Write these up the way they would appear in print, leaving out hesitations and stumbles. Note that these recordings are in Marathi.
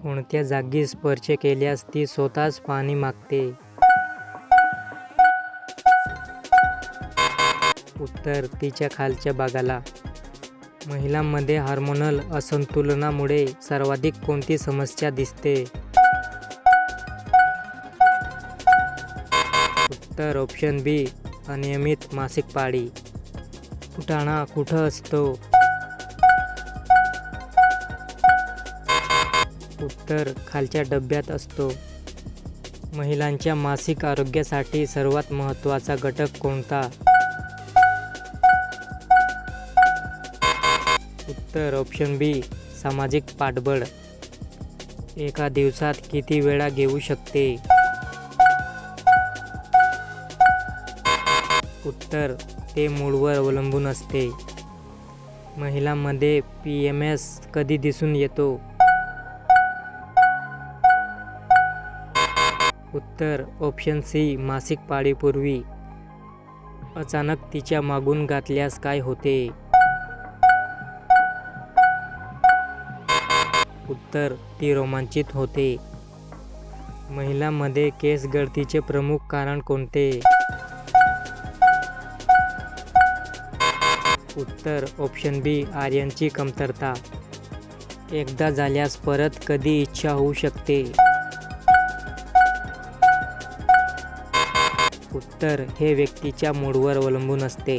कोणत्या जागी स्पर्श केल्यास ती स्वतःच पाणी मागते? उत्तर तिच्या खालच्या भागाला. महिलांमध्ये हार्मोनल असंतुलनामुळे सर्वाधिक कोणती समस्या दिसते? उत्तर ऑप्शन बी अनियमित मासिक पाळी. फुटाणा कुठं असतो? उत्तर खालच्या डब्यात असतो. महिलांच्या मासिक आरोग्यासाठी सर्वात महत्त्वाचा घटक कोणता? उत्तर ऑप्शन बी सामाजिक पाठबळ. एका दिवसात किती वेळा घेऊ शकते? उत्तर ते मूडवर अवलंबून असते. महिलांमध्ये PMS कधी दिसून येतो? उत्तर ऑप्शन सी मासिक पाळीपूर्वी. अचानक तिच्या मागून घातल्यास काय होते? उत्तर ती रोमांचित होते. महिलांमध्ये केस गळतीचे प्रमुख कारण कोणते? उत्तर ऑप्शन बी आयर्नची कमतरता. एकदा झाल्यास परत कधी इच्छा होऊ शकते? उत्तर हे व्यक्तीच्या मूडवर अवलंबून असते.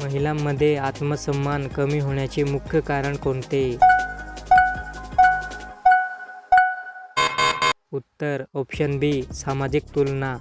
महिलांमध्ये आत्मसन्मान कमी होण्याचे मुख्य कारण कोणते? उत्तर ऑप्शन बी सामाजिक तुलना.